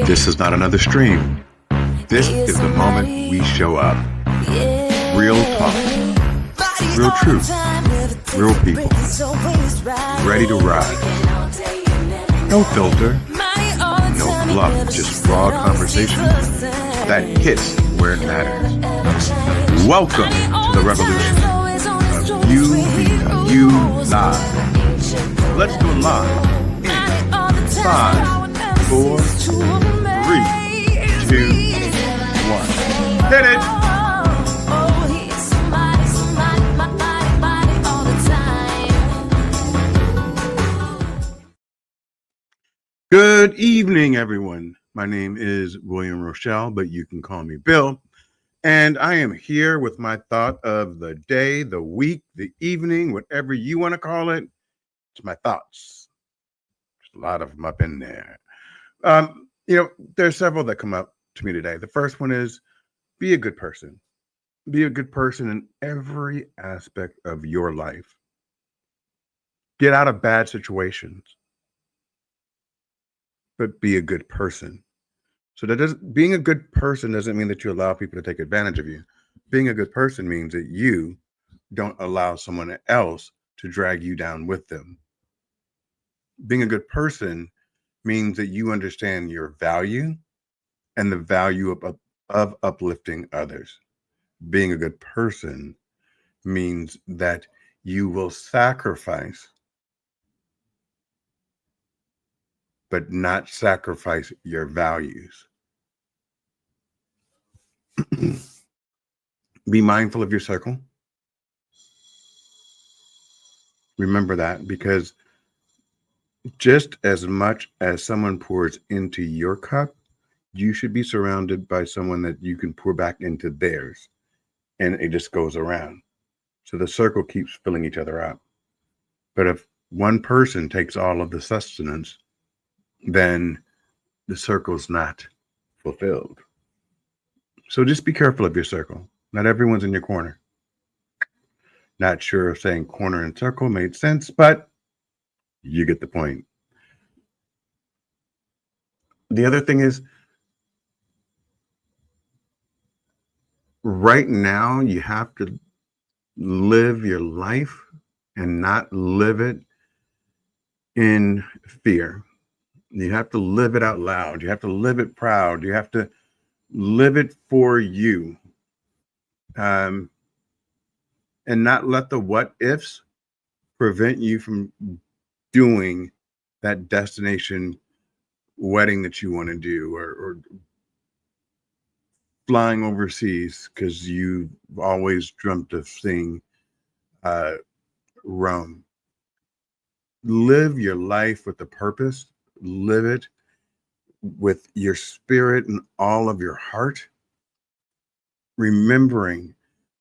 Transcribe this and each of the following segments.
This is not another stream. This is the moment we show up. Real talk, real truth, real people, ready to ride. No filter, no bluff, just raw conversation that hits where it matters. Welcome to the revolution of you become you live. Let's do it live in 5, 4, 3, 2, 1. Hit it! Good evening, everyone. My name is William Rochelle, but you can call me Bill. And I am here with my thought of the day, the week, the evening, whatever you want to call it. It's my thoughts. There's a lot of them up in there. There's several that come up to me today. The first one is be a good person. Be a good person in every aspect of your life. Get out of bad situations, but be a good person. So being a good person doesn't mean that you allow people to take advantage of you. Being a good person means that you don't allow someone else to drag you down with them. Being a good person means that you understand your value and the value of uplifting others. Being a good person means that you will sacrifice, but not sacrifice your values. Be mindful of your circle. Remember that, because just as much as someone pours into your cup, you should be surrounded by someone that you can pour back into theirs. And it just goes around. So the circle keeps filling each other up. But if one person takes all of the sustenance, then the circle's not fulfilled. So just be careful of your circle. Not everyone's in your corner. Not sure if saying corner and circle made sense, but you get the point. The other thing is, right now, you have to live your life and not live it in fear. You have to live it out loud. You have to live it proud. You have to live it for you. And not let the what ifs prevent you from doing that destination wedding that you want to do, or flying overseas because you always dreamt of seeing Rome. Live your life with a purpose. Live it with your spirit and all of your heart, remembering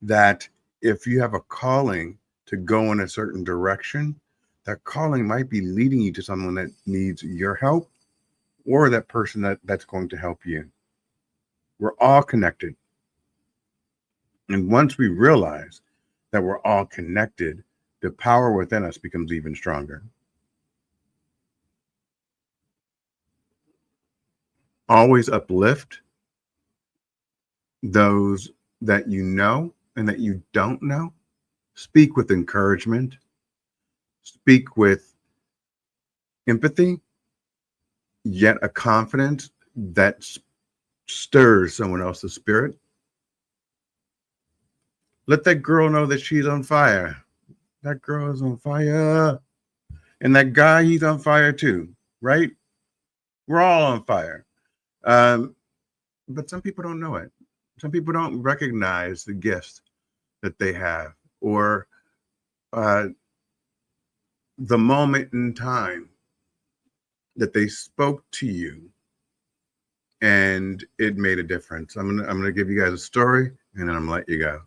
that if you have a calling to go in a certain direction, that calling might be leading you to someone that needs your help, or that person that's going to help you. We're all connected. And once we realize that we're all connected, the power within us becomes even stronger. Always uplift those that you know and that you don't know. Speak with encouragement. Speak with empathy, yet a confidence that stirs someone else's spirit. Let that girl know that she's on fire. That girl is on fire. And that guy, he's on fire too, right? We're all on fire. But some people don't know it. Some people don't recognize the gifts that they have, or the moment in time that they spoke to you and it made a difference. I'm gonna give you guys a story, and then I'm gonna let you go.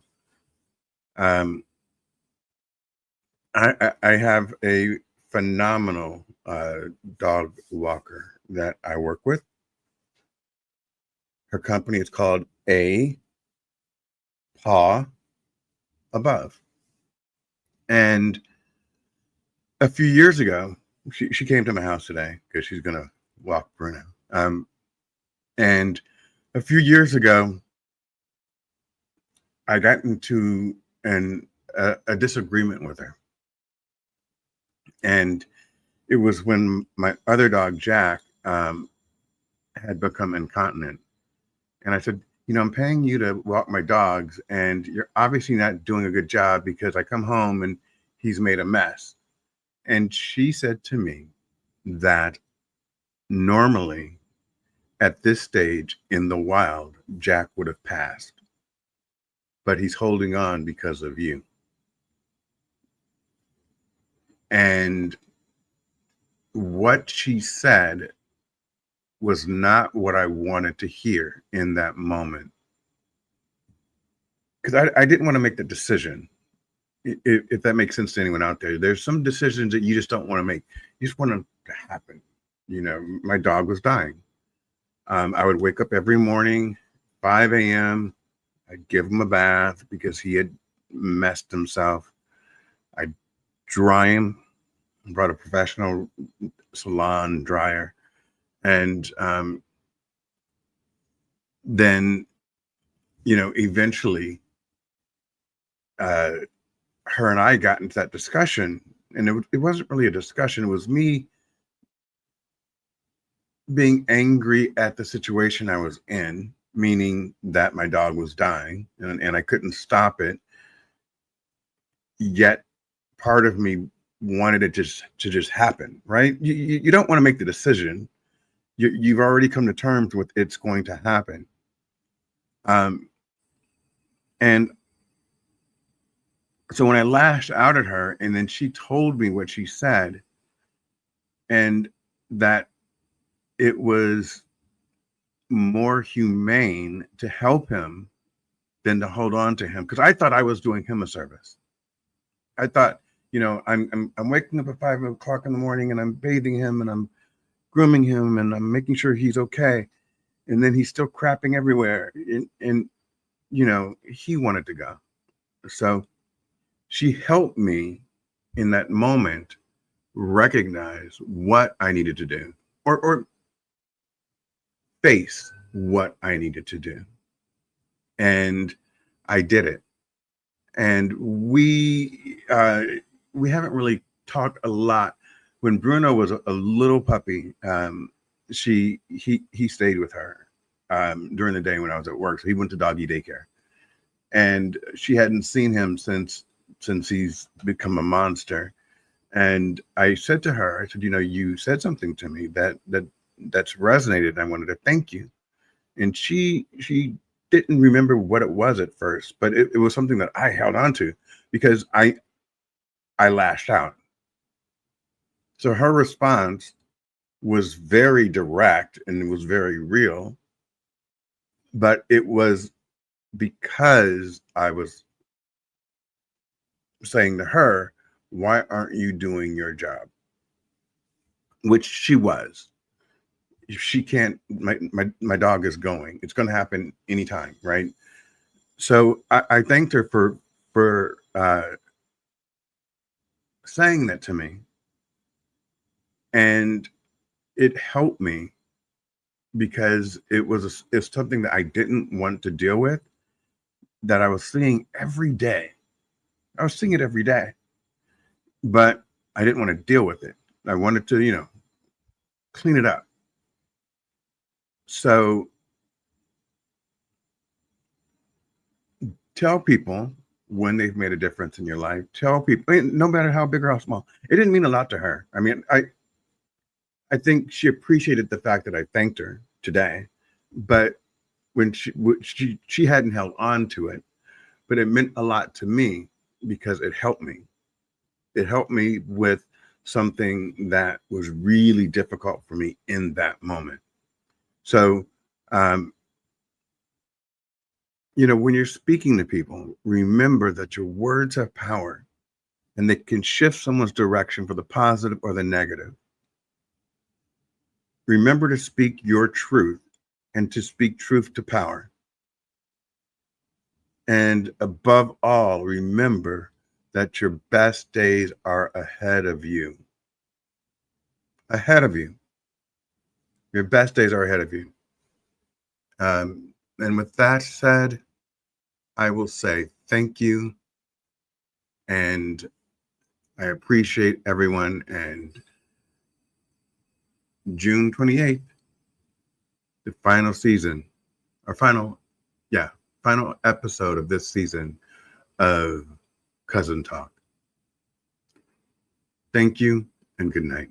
I have a phenomenal dog walker that I work with. Her company is called A Paw Above. And a few years ago, she came to my house today because she's going to walk Bruno. And a few years ago, I got into a disagreement with her. And it was when my other dog, Jack, had become incontinent. And I said, I'm paying you to walk my dogs, and you're obviously not doing a good job because I come home and he's made a mess. And she said to me that normally at this stage in the wild, Jack would have passed, but he's holding on because of you. And what she said was not what I wanted to hear in that moment. Because I didn't want to make the decision, if that makes sense to anyone out there. There's some decisions that you just don't want to make. You just want them to happen. My dog was dying. I would wake up every morning, 5 a.m. I'd give him a bath because he had messed himself. I'd dry him, brought a professional salon dryer. And then, eventually, her and I got into that discussion, and it wasn't really a discussion. It was me being angry at the situation I was in, meaning that my dog was dying and I couldn't stop it. Yet part of me wanted it to just happen, right? You don't want to make the decision. You've already come to terms with it's going to happen. And so when I lashed out at her, and then she told me what she said, and that it was more humane to help him than to hold on to him, because I thought I was doing him a service. I thought, I'm waking up at 5 o'clock in the morning, and I'm bathing him, and I'm grooming him, and I'm making sure he's okay, and then he's still crapping everywhere, and he wanted to go. So she helped me in that moment recognize what I needed to do, or face what I needed to do. And I did it. And we haven't really talked a lot. When Bruno was a little puppy, he stayed with her during the day when I was at work. So he went to doggy daycare, and she hadn't seen him since he's become a monster. And I said to her, I said, you said something to me that's resonated, and I wanted to thank you. And she didn't remember what it was at first, but it was something that I held on to because I lashed out. So her response was very direct and it was very real, but it was because I was saying to her, why aren't you doing your job? Which she was. She can't, my dog is going. It's going to happen anytime, right? So I thanked her for saying that to me. And it helped me because it's something that I didn't want to deal with, that I was seeing every day. I was seeing it every day, but I didn't want to deal with it. I wanted to, clean it up. So tell people when they've made a difference in your life. Tell people, no matter how big or how small. It didn't mean a lot to her. I mean, I think she appreciated the fact that I thanked her today, but when she hadn't held on to it, but it meant a lot to me because it helped me. It helped me with something that was really difficult for me in that moment. So, when you're speaking to people, remember that your words have power and they can shift someone's direction for the positive or the negative. Remember to speak your truth and to speak truth to power. And above all, remember that your best days are ahead of you. Ahead of you. Your best days are ahead of you. And with that said, I will say thank you, and I appreciate everyone. And June 28th, the final season, or final episode of this season of Cousin Talk. Thank you and good night.